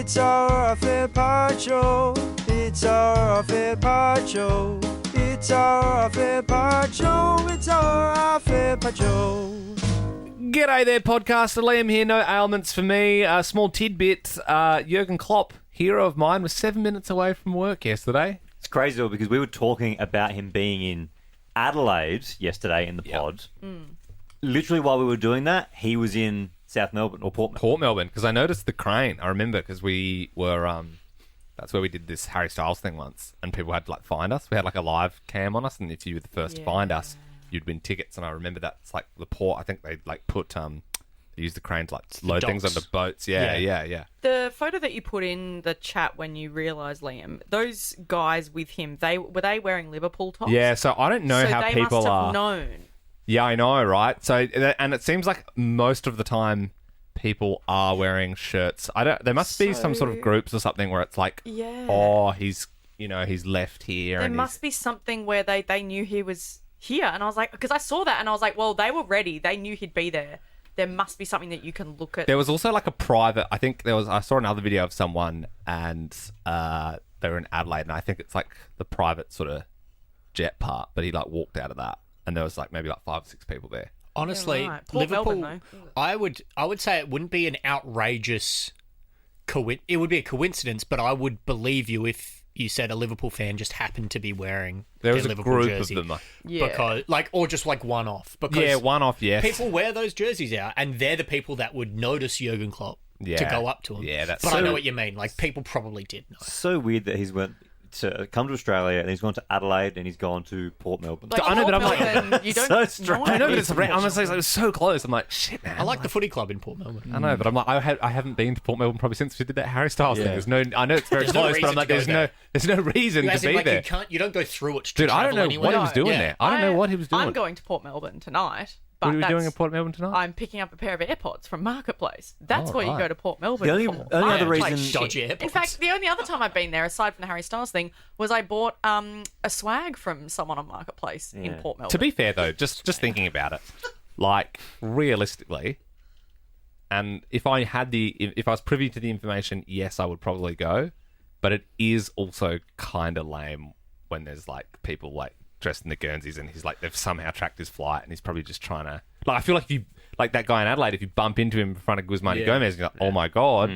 It's our Fit Pod Show. It's our Fit Pod Show. It's our Fit Pod Show. It's our Fit Pod Show. G'day there, podcaster. Liam here. No ailments for me. Small tidbit. Jurgen Klopp, hero of mine, was 7 minutes away from work yesterday. It's crazy though, because we were talking about him being in Adelaide yesterday in the pod. Literally while we were doing that, he was in South Melbourne or Port Melbourne. Port Melbourne, because I noticed the crane. I remember because we were, that's where we did this Harry Styles thing once, and people had to like find us. We had like a live cam on us, and if you were the first to find us, you'd win tickets. And I remember that's like the port. I think they like put they used the crane to like load things onto boats. Yeah. The photo that you put in the chat when you realised, Liam, those guys with him, were they wearing Liverpool tops? Yeah, so I don't know how people must have are. known. Yeah, I know, right? So, and it seems like most of the time people are wearing shirts. There must be some sort of groups or something where it's like, oh, he's left here. There must be something where they knew he was here, and I was like, because I saw that and I was like, well, they were ready. They knew he'd be there. There must be something that you can look at. There was also like a private. I saw another video of someone, and they were in Adelaide, and I think it's like the private sort of jet part, but he like walked out of that. And there was like maybe like 5 or 6 people there. Honestly, right. Port Liverpool. Melbourne, I would say it wouldn't be an outrageous. It would be a coincidence, but I would believe you if you said a Liverpool fan just happened to be wearing. There was their a Liverpool group jersey of them, because or just like one off. Because yeah, one off. Yes, people wear those jerseys out, and they're the people that would notice Jurgen Klopp to go up to him. Yeah, that's. But I know what you mean. Like people probably did know. So weird that he's went to come to Australia and he's gone to Adelaide and he's gone to Port Melbourne. Like, I know, but I'm like, you don't so strange. I know, but it was so close. I'm like, shit, man. I like the footy club in Port Melbourne. I know, but I'm like, I haven't been to Port Melbourne probably since we did that Harry Styles thing. There's no, I know it's very close, but I'm like, there's no reason to be there. You don't go through it. Dude, I don't know what he was doing there. I don't know what he was doing. I'm going to Port Melbourne tonight. But what are we doing in Port Melbourne tonight? I'm picking up a pair of AirPods from Marketplace. That's what you go to Port Melbourne The only for. other reason... Dodgy AirPods. In fact, the only other time I've been there, aside from the Harry Styles thing, was I bought a swag from someone on Marketplace in Port Melbourne. To be fair, though, just thinking about it, like, realistically, and if I was privy to the information, yes, I would probably go, but it is also kind of lame when there's, like, people, like, dressed in the Guernseys and he's like, they've somehow tracked his flight and he's probably just trying to, like, I feel like if you, like that guy in Adelaide, if you bump into him in front of Guzmán Gomez, you're like, oh my God.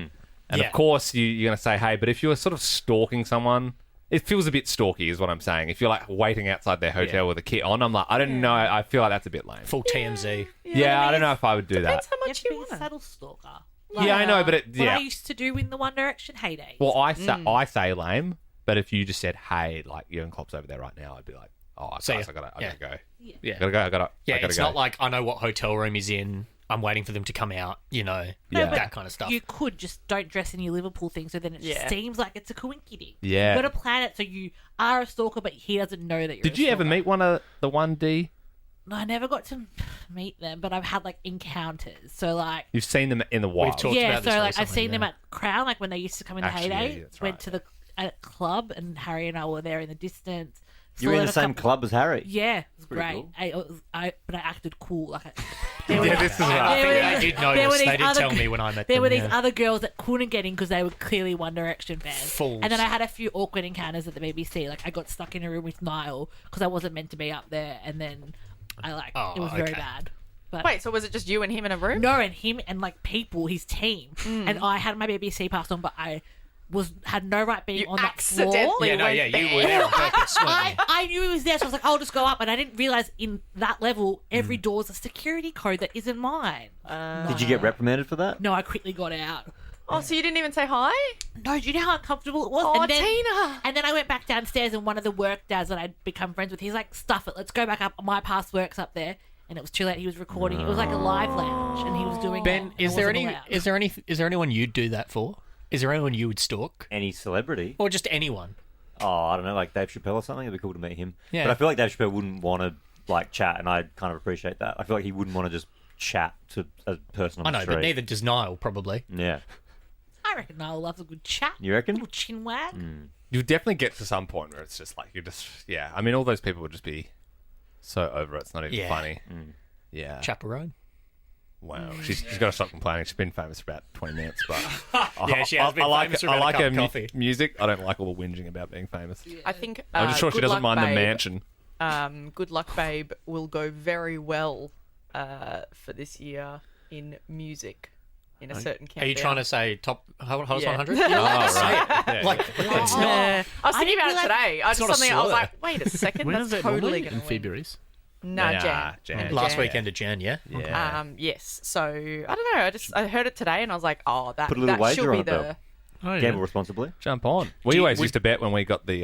And of course you're going to say, hey, but if you're sort of stalking someone, it feels a bit stalky is what I'm saying. If you're like waiting outside their hotel with a kit on, I'm like, I don't know. I feel like that's a bit lame. Full TMZ. Yeah, I don't know if I would do that. Depends how You have much to you be a want. subtle stalker. Yeah, I know, but What I used to do in the One Direction heydays. well, I say lame, but if you just said, hey, like Jurgen Klopp's over there right now, I'd be like, oh, guys, I gotta go. Yeah. I gotta It's go. not like I know what hotel room he's in. I'm waiting for them to come out, that kind of stuff. You could just don't dress in your Liverpool thing, so then it just seems like it's a coinky-dink. Yeah. You've got to plan it so you are a stalker, but he doesn't know that you're Did you ever meet one of the 1D? No, I never got to meet them, but I've had, like, encounters. So, like... You've seen them in the wild. talked Yeah, about so, this like, I've recently, seen them at Crown, like, when they used to come in the Actually, heyday. yeah, that's Went right, to the club, and Harry and I were there in the distance. You were in the same club as Harry. Yeah, it was pretty great. cool. But I acted cool. Like, This is right. I did notice. They did tell me when I met them. there were these other girls that couldn't get in because they were clearly One Direction fans. Fools. And then I had a few awkward encounters at the BBC. Like, I got stuck in a room with Niall because I wasn't meant to be up there, and then it was very bad. But Wait, so was it just you and him in a room? no, and him and like people, his team, and I had my BBC pass on, but I had no right being You on that floor. accidentally you went were there on purpose, weren't you? I knew he was there, so I was like, I'll just go up. And I didn't realise in that level, every door's a security code that isn't mine. Did you get reprimanded for that? No, I quickly got out. Oh, so you didn't even say hi? No, do you know how uncomfortable it was? Oh, and then, Tina. And then I went back downstairs, and one of the work dads that I'd become friends with, he's like, stuff it, let's go back up. My past work's up there. And it was too late. He was recording. It was like a live lounge, and he was doing Ben, that, is there anyone you'd do that for? Is there anyone you would stalk? Any celebrity? Or just anyone? Oh, I don't know, like Dave Chappelle or something. It'd be cool to meet him. Yeah. But I feel like Dave Chappelle wouldn't want to like chat, and I kind of appreciate that. I feel like he wouldn't want to just chat to a person on I know, the street. but neither does Niall, probably. Yeah. I reckon Niall loves a good chat. You reckon? A little chin wag. You definitely get to some point where it's just like, yeah. I mean, all those people would just be so over it. It's not even funny. Yeah. Chaperone. Wow, she's got to stop complaining. She's been famous for about 20 minutes, but Yeah, she has been famous for I about a like cup her of coffee. music. I don't like all the whinging about being famous. I think. I'm just sure she Good doesn't Luck mind the Babe, mansion. Good Luck Babe will go very well for this year in music in a certain countdown. Are you trying to say top hottest Yeah. 100? Oh, right. Yeah. Like, it's not. Yeah. I was thinking about it today. I It's just not a something I was slur. like, wait a second, When that's is it totally normally? going In to win. February's? No, Nah, Jan. Last Jan. weekend of Jan, yeah? Yeah. Yes. So I don't know. I heard it today and I was like, oh, that Put a little that should wager be on it, though. the. Oh, Gamble responsibly. Jump on. We always used to bet when we got the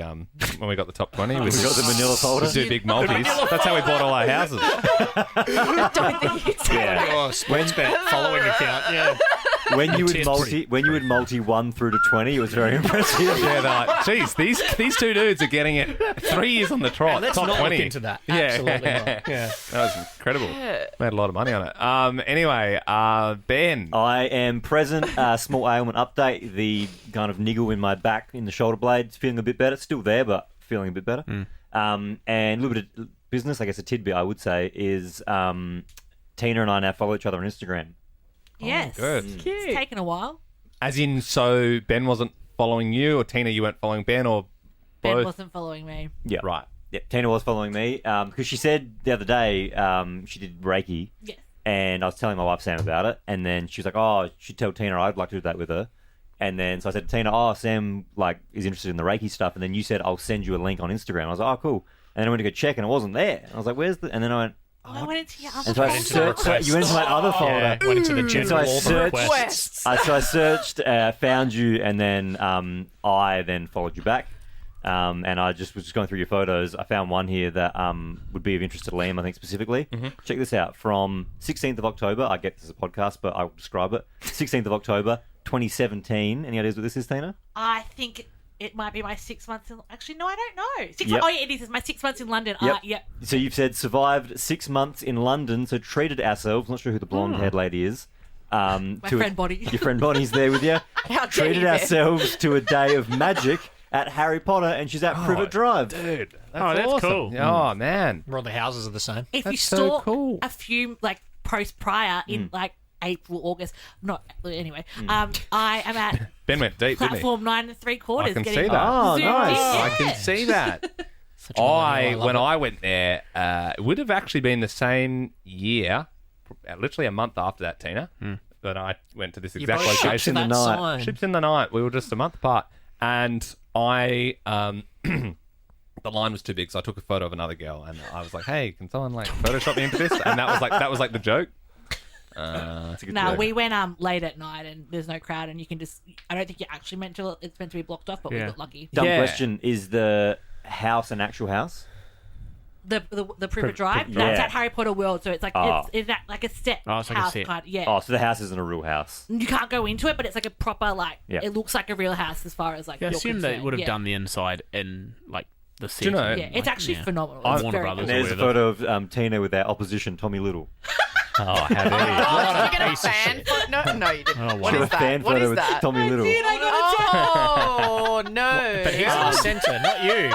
top 20. We got the manila folder. We do big multis. That's how we bought all our houses. I don't think it's Yeah. Oh, sports bet following account, yeah. When you would Cheers, multi 1 through to 20, it was very impressive. Yeah, they're like, geez, these two dudes are getting it 3 years on the trot. Let's top not 20. look into that. Yeah. Absolutely not. Yeah. That was incredible. Made a lot of money on it. Anyway, Ben. I am present. Small ailment update. The kind of niggle in my back, in the shoulder blade, it's feeling a bit better. It's still there, but feeling a bit better. And a little bit of business, I guess a tidbit I would say, is Tina and I now follow each other on Instagram. Yes. good. It's taken a while. As in, so Ben wasn't following you, or Tina, you weren't following Ben, or Ben both? wasn't following me. Yeah. Right. Yeah, Tina was following me because she said the other day she did Reiki. Yes. And I was telling my wife Sam about it, and then she was like, "Oh, she'd tell Tina I'd like to do that with her." And then so I said to Tina, "Oh, Sam is interested in the Reiki stuff." And then you said, "I'll send you a link on Instagram." I was like, "Oh, cool." And then I went to go check, and it wasn't there. And I was like, "Where's the?" And then I went, I went into your other and so I Went into the searched. requests. You went into my other folder. Yeah, went into the So general I all the searched- requests. So I searched, found you, and then I then followed you back. And I was just going through your photos. I found one here that would be of interest to Liam, I think, specifically. Check this out. From 16th of October, I get this is a podcast, but I'll describe it. 16th of October, 2017. Any ideas what this is, Tina? I think it might be my 6 months in... Actually, no, I don't know. Yep. Oh, yeah, it is. It's my 6 months in London. Yep. Yep. So you've said survived 6 months in London, so treated ourselves, not sure who the blonde-haired lady is. My friend Bonnie. Your friend Bonnie's there with you. How dare Treated you, Ben? ourselves to a day of magic at Harry Potter, and she's at Privet Drive. Dude, That's awesome. cool. Oh, man. All the houses are the same. If you That's so stalk cool. a few posts prior in April, August, anyway, I am at Ben went deep, didn't he? platform 9 3/4. I can getting see that. Oh, zoomed nice. in. I Yeah. can see that. Such a millennial, love When it. I went there, it would have actually been the same year, literally a month after that, Tina, that I went to this You exact both shipped location. to that night. sign. Ships in the night. We were just a month apart, and I the line was too big, so I took a photo of another girl, and I was like, "Hey, can someone Photoshop me into this?" And that was like the joke. That's a good No, joke. we went late at night and there's no crowd and you can just... I don't think you're actually meant to... It's meant to be blocked off, but we Yeah. got lucky. Dumb Yeah. question. Is the house an actual house? The Privet Drive, yeah. that's at Harry Potter World, so it's like Oh. it's like a set Oh, it's like a house set. kind. Yeah. Oh, so the house isn't a real house. You can't go into it, but it's like a proper Yeah. It looks like a real house as far as I you're assume they concerned. would have Yeah. done the inside in the set. you know- Yeah, it's actually phenomenal. I'm It's Warner very Brothers. good. And there's a whatever. photo of Tina with our opposition, Tommy Little. Oh, how dare you? Oh, did you get a piece of fan? shit. No, you didn't. Oh, What wow. is a fan that? What photo is with that? Tommy Little. Oh no! But he's in the centre, not you.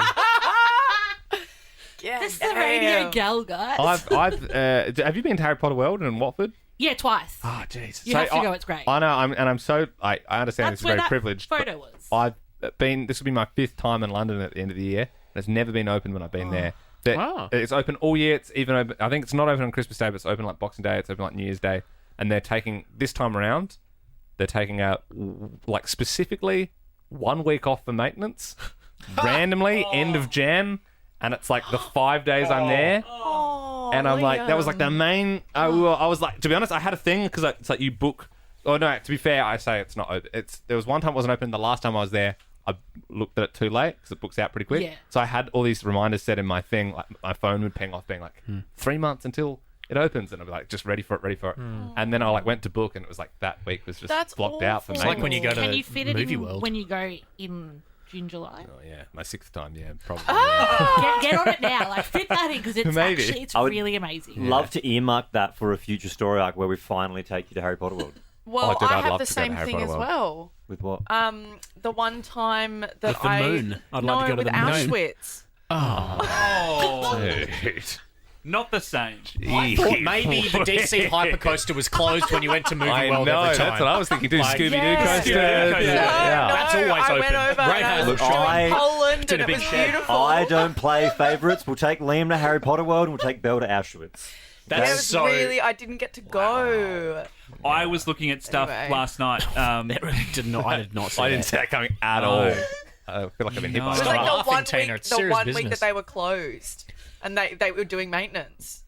Yeah, This is the radio damn. gal, guys. Have you been to Harry Potter World in Watford? Yeah, twice. Oh, jeez. You have to go, it's great. I know. I'm so. I understand That's this is where very that privileged. but photo was. I've been. This will be my 5th time in London at the end of the year. And it's never been open when I've been there. Wow. It's open all year. It's even open. I think it's not open on Christmas Day, but it's open like Boxing Day. It's open like New Year's Day. And they're taking this time around. They're taking out specifically 1 week off for maintenance, randomly end of Jan, and it's like the 5 days I'm there. Oh, And I'm like, that was like the main. I was like, to be honest, I had a thing because it's like you book. Oh no, to be fair, I say it's not open. There was one time it wasn't open. The last time I was there, I looked at it too late because it books out pretty quick. Yeah. So I had all these reminders set in my thing. Like my phone would ping off, being like 3 months until it opens, and I'd be like, just ready for it. And then I went to book, and it was like that week was just That's blocked out for awful. me. It's like when you go to Can you fit it Movie in World. when you go in June, July? Oh yeah, my 6th time. Yeah, probably. Get on it now. Like, fit that in because it's Maybe. actually it's I would- really amazing. Love to earmark that for a future story arc where we finally take you to Harry Potter World. Well, Oh, dude, I I'd have love the to go to same Harry thing Potter as World. well. With what? The one time that With the I moon. I'd no, like to go to with the moon. Auschwitz. Oh, dude. Not the same. I thought maybe the DC Hypercoaster was closed when you went to Movie I World know, every time. that's what I was thinking too. Like- Scooby-Doo Yeah. coaster. Scooby-Doo coaster. Yeah. That's always I open. went over Right and I now. was Look, in Poland in a and it big was shed. beautiful. I don't play favourites. We'll take Liam to Harry Potter World and we'll take Belle to Auschwitz. Yeah, it That's was so... really. I didn't get to go. I was looking at stuff Anyway. last night. I did not see I didn't that. see that coming at all. I feel like I've been hit by No. It was Stop like laughing, the one Tina, week. it's The serious one week business. that they were closed, and they were doing maintenance.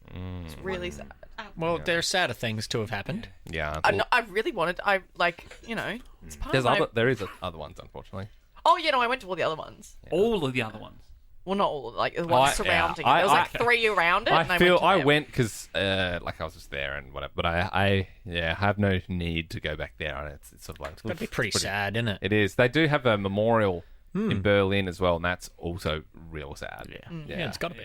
It's really sad. Well, there are sadder things to have happened. Yeah. I really wanted. It's part There's of my... there is other ones, unfortunately. Oh, yeah, no, I went to all the other ones. all of the other ones. Well, not all. Like the ones surrounding it. There was like 3 around it. and I them. went because like I was just there and whatever. But I have no need to go back there. And it's sort of like That'd be pretty sad, isn't it? It is. They do have a memorial in Berlin as well, and that's also real sad. Yeah, it's got to be.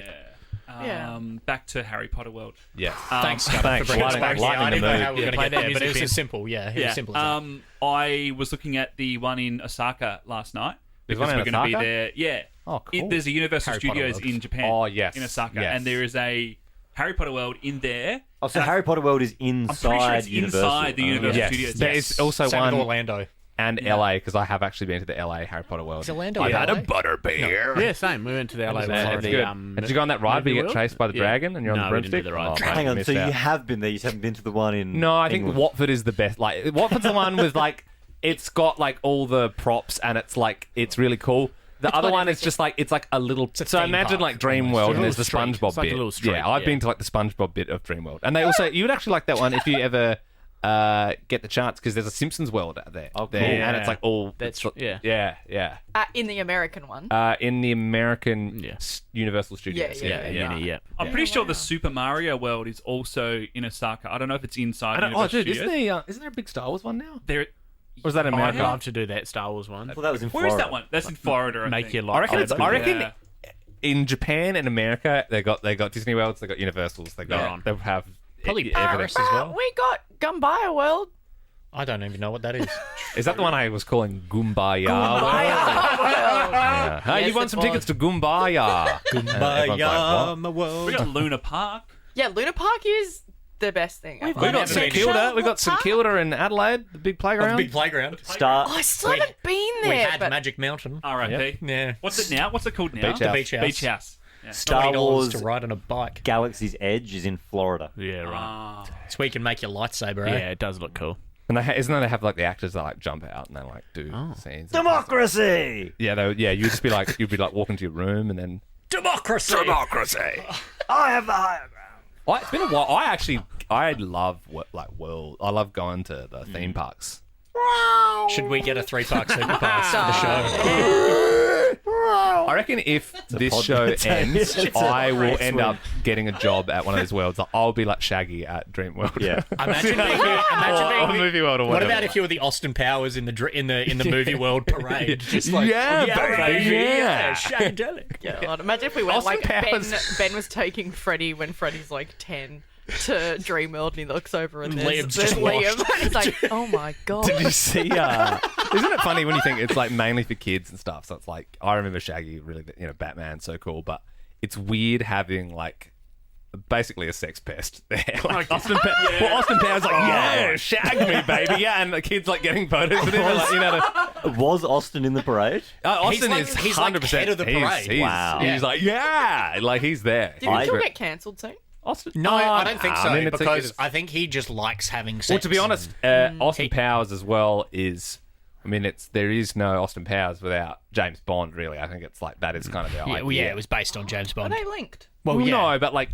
Yeah. Back to Harry Potter World. Yes. Thanks, Scudda, Thanks. for bringing us Lightning- back. lightning I didn't the know mood. how we were Yeah, going to play get the there, but music it was bit. as simple. Yeah, it was simple as that. I was looking at the one in Osaka last night There's because one in we're going to be Osaka? there. Yeah. Oh, cool. There's a Universal Harry Potter Studios World. in Japan. Oh, yes. In Osaka, Yes. and there is a Harry Potter World in there. Oh, so Harry Potter World is I'm inside pretty sure it's Universal. inside the Universal Yes. Studios. There is also Same one with Orlando. and LA because I have actually been to the LA Harry Potter World. Is Orlando I've in had LA? a butterbeer. Yeah, same. We went to the LA Yeah, one. it's good. Did you go on that ride where you get World? chased by the Yeah. dragon and you're on No, the we didn't do broomstick? the ride. Oh, Hang on, missed so you out. have been there, you just haven't been to the one in No, I think England. Watford is the best. Like Watford's the one with like it's got like all the props and it's like it's really cool. The other got one is just like it's like a little. a So theme imagine park, like Dream almost. World It's a and there's the little street. SpongeBob It's like a bit. little street, Yeah, I've yeah. been to like the SpongeBob bit of Dream World, and they also you would actually like that one if you ever get the chance because there's a Simpsons world out there. Oh, there, cool. and it's like all That's- yeah, yeah. yeah. In the American one. In the American Yeah. Universal Studios. Yeah. I'm pretty sure the Super Mario World is also in Osaka. I don't know if it's inside. Oh, Universal dude, Studios. isn't there a big Star Wars one now? There. Or is that in Oh, America? I'd love to do that Star Wars one. Well, that was in Where Florida. is that one? That's in Florida. I Make think. your life. I reckon it's. I reckon Yeah. in Japan and America they got Disney Worlds, they got Universals, they Yeah. have Probably everything. Paris as well. We got Gumbaya World. I don't even know what that is. Is that the one I was calling Goombaya? Gumbaya World. Yeah. Hey, Yes, you won it some was. tickets to Goombaya. Kumbaya, my We world. got Luna Park. Yeah, Luna Park is the best thing. We ever. got never St been. Kilda. We got St Kilda in Adelaide, the big playground. Big playground. Star. Oh, I still We- haven't been there. We had but Magic Mountain. R.I.P. Yeah. What's it now? What's it called now? Beach House. Beach House. Beach House. Yeah. Star $20 Wars to ride on a bike. Galaxy's Edge is in Florida. Yeah, right. Ah. So we can make your lightsaber, Yeah, eh? it does look cool. And isn't it they have like the actors that like jump out and they like do scenes. Democracy! Yeah, you'd just be like you'd be like walking to your room and then Democracy! I have the higher ground. It's been a while. I love world. I love going to the theme parks. Should we get a 3-park super pass for the show? I reckon if this show ends, it's a I will race end win. up getting a job at one of these worlds. Like, I'll be like Shaggy at Dream World. Yeah. Imagine or being Movie World or What whatever. about if you were the Austin Powers in the movie world parade? Just like, Yeah, baby, yeah. Shagadelic. Yeah, God, imagine if we went Austin like Powers. Ben was taking Freddie when Freddie's like 10 to Dreamworld and he looks over and Liam's there's just Liam. washed. He's like, oh my god. Did you see? Isn't it funny when you think it's like mainly for kids and stuff? So it's like I remember Shaggy, really, Batman, so cool. But it's weird having like basically a sex pest there. Like Austin Powers, like yeah, shag me, baby, yeah, and the kids like getting photos with him. Like, Was Austin in the parade? Austin like- is he's like 100% head of the parade. Wow. He's like yeah, like he's there. Did he still get cancelled soon? Austin? No, I don't think so, I mean, it's because I think he just likes having sex. well, to be honest, Austin Powers as well is. I mean, there is no Austin Powers without James Bond. Really, I think it's like that is kind of the yeah, idea. well, yeah, it was based on James Are Bond. they linked? Well, Well, yeah. no, but like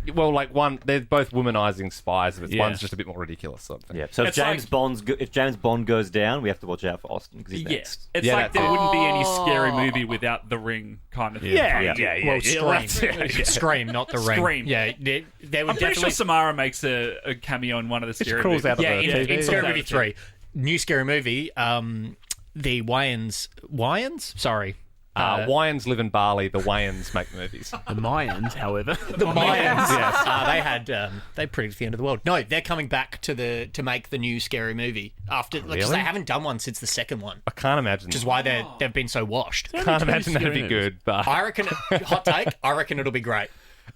one, they're both womanizing spies, but Yeah. one's just a bit more ridiculous. Sort of thing. Yeah. So if It's if James Bond goes down, we have to watch out for Austin because he's next. It's Yeah, like that's there it. wouldn't be any scary movie without the ring kind of thing. Well, Scream. Scream, not the ring. Scream. Yeah, there would I'm pretty sure definitely... Samara makes a cameo in one of the scary crawls movies. out of Yeah, the in TV. Scary Movie 3. New Scary Movie, the Wayans? Sorry. Wyans live in Bali. The Wayans make movies. The Mayans, however. The Mayans, yes. They predicted the end of the world. No, they're coming back to make the new Scary Movie after, because Really? they haven't done one since the second one, I can't imagine. which is why they've been so washed. can't imagine that'd be good. But I reckon, hot take, I reckon it'll be great.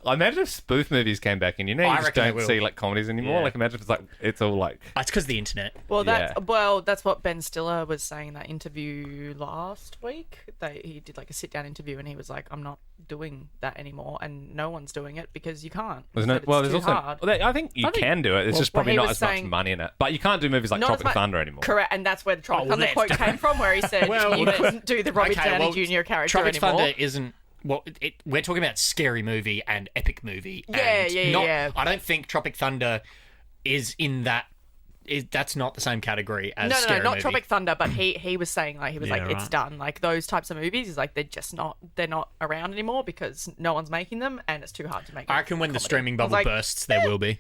Imagine if spoof movies came back and you I just reckon they don't will. see like comedies anymore. Yeah. Like imagine if it's like it's all like It's because of the internet. Well, Yeah. that's what Ben Stiller was saying in that interview last week. He did like a sit-down interview, and he was like, "I'm not doing that anymore, and no one's doing it because you can't." there's He no said it's well there's too also hard. I think you can do it. It's just probably he not was as much saying- money in it. But you can't do movies like Not as Tropic much- Thunder anymore. Correct, and that's where the Tropic Oh, Thunder that's quote done. came from, where he said you couldn't do the Robert Downey Jr. character Tropic anymore. Thunder isn't. Well, we're talking about scary movie and epic movie. Yeah, and yeah. I don't think Tropic Thunder is in that. That's not the same category as No, scary not movie. Tropic Thunder, but he was saying like it's right. done. Like those types of movies is like they're not around anymore because no one's making them and it's too hard to make. I reckon when the comedy. streaming I was bubble like, bursts, there will be.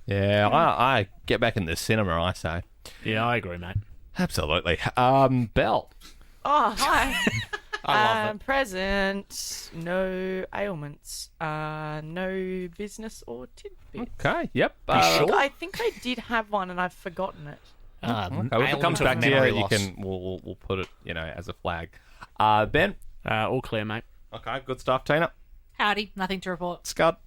Yeah, I get back in the cinema. I say Yeah, I agree, mate. absolutely. Belle. Oh, hi. I love it. Present. No ailments. No business or tidbits. Okay. Yep. sure? I think I did have one and I've forgotten it. Okay, well, if it comes back to you, you can we'll put it as a flag. Ben. All clear, mate. Okay, good stuff. Tina. Howdy, nothing to report. Scud.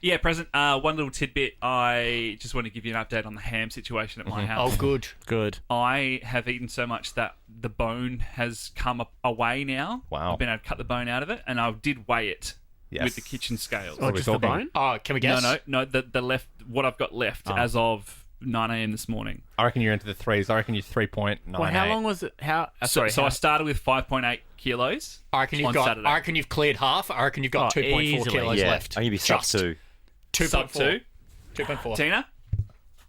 Yeah, present. One little tidbit. I just want to give you an update on the ham situation at my house. Oh, good. Good. I have eaten so much that the bone has come away now. Wow. I've been able to cut the bone out of it, and I did weigh it Yes. with the kitchen scales. Oh, just the bone? Oh, can we guess? No. The left. What I've got left as of 9 a.m. this morning. I reckon you're into the threes. I reckon you're 3.98. Well, how long was it? How? So Sorry. I started with 5.8 kilos. I reckon on Saturday. I reckon you've cleared half. I reckon you've got Oh, 2.4 easily. kilos Yeah, left. I think you'd be sub Just 2. 2.4. 2.4. Tina?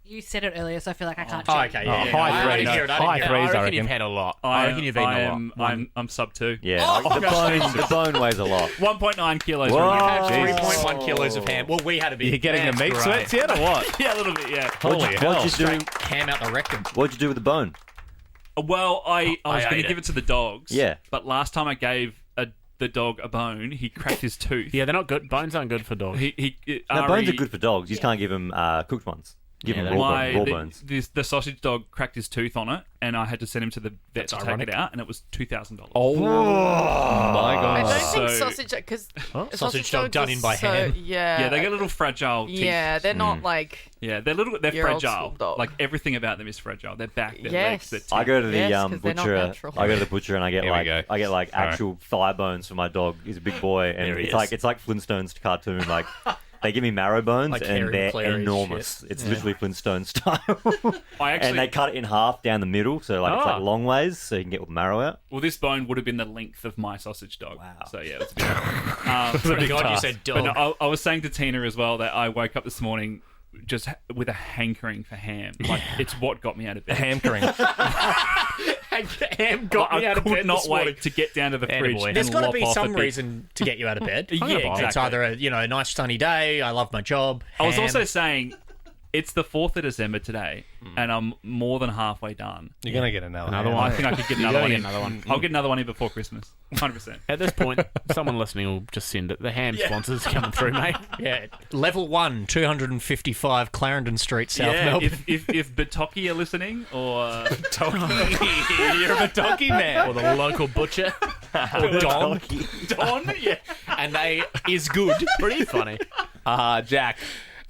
You said it earlier, so I feel like I can't Oh, check. okay. Yeah, yeah. high I threes. didn't hear it. I High didn't hear threes, it. I reckon reckon. you've had a lot. I reckon you've eaten a lot. I'm sub 2. Yeah, the bone weighs a lot. 1.9 kilos. Whoa. You Right had Jesus. 3.1 kilos of ham. Well, we had a bit. You're getting the meat That's sweats great. yet or what? Yeah, a little bit, yeah. Holy hell. What'd you do? Ham out the rectum. What'd you do with the bone? Well, I was I going ate to give it. it to the dogs. Yeah. But last time I gave the dog a bone, he cracked his tooth. Yeah, they're not good. Bones aren't good for dogs. No, bones are good for dogs. You just can't give them cooked ones. Give them raw bones. The sausage dog cracked his tooth on it, and I had to send him to the vet to take ironic. it out, and it was $2,000. Oh my I god. don't think So- sausage because Sausage dog done in by so, hand. Yeah, Yeah, they get a little fragile teeth. Yeah, they're not like Yeah, they're Your old fragile. school dog. Like everything about them is fragile. Their back, their Yes. legs, their teeth. I go to the Yes, 'cause they're not butcher. natural. I go to the butcher and I get Here we like go. I get actual thigh bones for my dog. He's a big boy, and There he it's like Flintstones cartoon. Like they give me marrow bones, Like and Harry they're Clary enormous. It's literally Flintstone style. I actually, And they cut it in half down the middle, so like it's like long ways, so you can get all the marrow out. well, this bone would have been the length of my sausage dog. Wow. So yeah, it's a bit. Thank God you task. said But dog. no, I was saying to Tina as well that I woke up this morning just with a hankering for ham. Like it's what got me out of bed. Hankering. Ham got me I out of could bed not this morning. wait to get down to the Attaboy. fridge. There's and got to lop be off some a bit. reason to get you out of bed. Yeah, It's exactly. either a nice sunny day. I love my job. I was ham. also saying it's the 4th of December today, and I'm more than halfway done. You're gonna get another Another one. one. I think I could get You another gotta one get in. another one. I'll get another one in before Christmas. 100%. At this point, someone listening will just send it. The ham sponsors coming through, mate. Yeah, level 1, 255 Clarendon Street, South Melbourne. if Bataki are listening, or You're a donkey man. Or the local butcher. Don, Don, yeah. and they is good. Pretty funny. Jack.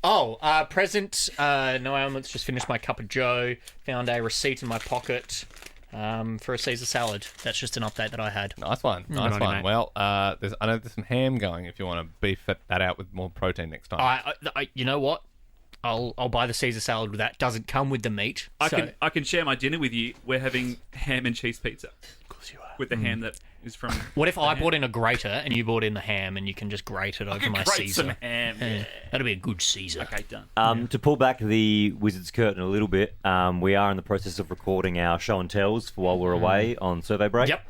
Oh, present. No ailments. Just finished my cup of Joe. Found a receipt in my pocket for a Caesar salad. That's just an update that I had. Nice one. Nice on you, one. mate. Well, I know there's some ham going if you want to beef that out with more protein next time. You know what? I'll buy the Caesar salad with that. Doesn't come with the meat. I can share my dinner with you. We're having ham and cheese pizza. Of course you are. With the ham that is from. What if I bought in a grater and you bought in the ham and you can just grate it over my Grate Caesar? some ham. Yeah. That'd be a good Caesar. Okay, done. To pull back the Wizards curtain a little bit, we are in the process of recording our show and tells for while we're away on survey break. Yep.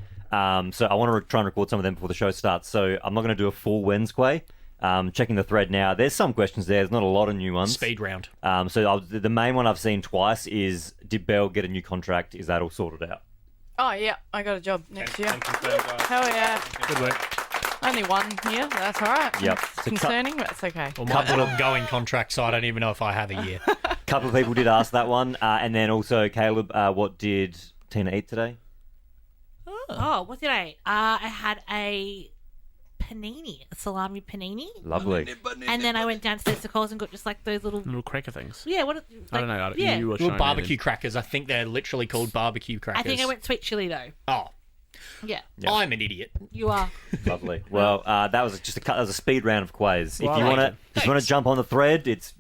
So I want to try and record some of them before the show starts. So I'm not going to do a full Wednesquay. Checking the thread now. There's some questions there. There's not a lot of new ones. Speed round. The main one I've seen twice is, did Bell get a new contract? Is that all sorted out? oh yeah, I got a job next year. Hell yeah, Good work. only one year. That's all right. Yep. It's So concerning, but it's okay. Well, mine's an ongoing contract, so I don't even know if I have a year. A couple of people did ask that one. And then also, Caleb, what did Tina eat today? Oh, what did I eat? I had a panini, a salami panini. Lovely. And then I went downstairs to Coles and got just like those little cracker things. Yeah, what? I don't know. Yeah. You were Little showing barbecue me crackers. I think they're literally called barbecue crackers. I think I went sweet chili though. Oh, Yeah, I'm an idiot. you are. Lovely. Well, that was just that was a speed round of Quays. Well, If you I like want it. to jump on the thread, it's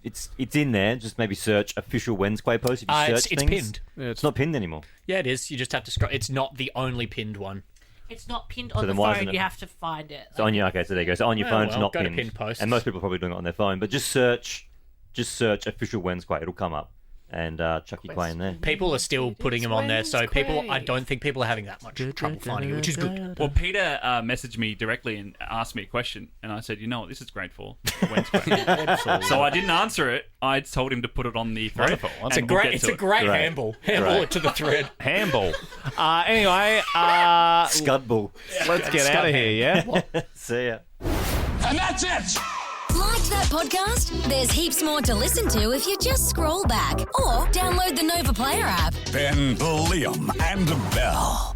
in there. Just maybe search official Wednesquay post. If you search It's things, pinned. Yeah, It's not pinned anymore. Yeah, it is. You just have to scroll. It's not the only pinned one. It's not pinned on then the why phone. isn't it- You have to find it. So on your so there you go. So on your Oh, phone, it's well, not go to pinned. pinned posts. And most people are probably doing it on their phone. But just search official Wednesquay. It'll come up. And chuck your Quay in there. People are still putting them on there, so I don't think people are having that much trouble finding it, which is good. Well, Peter messaged me directly and asked me a question, and I said, "You know what this is great for Wednesquay." So I didn't answer it. I told him to put it on the thread. Wonderful. and It's a we'll great, get it's to a it. great Right. handball. Handball it to the thread. Handball. Anyway, Scudbull. let's get out of here, yeah? See ya. And that's it! Like that podcast? There's heaps more to listen to if you just scroll back or download the Nova Player app. Ben, Liam, and Bell.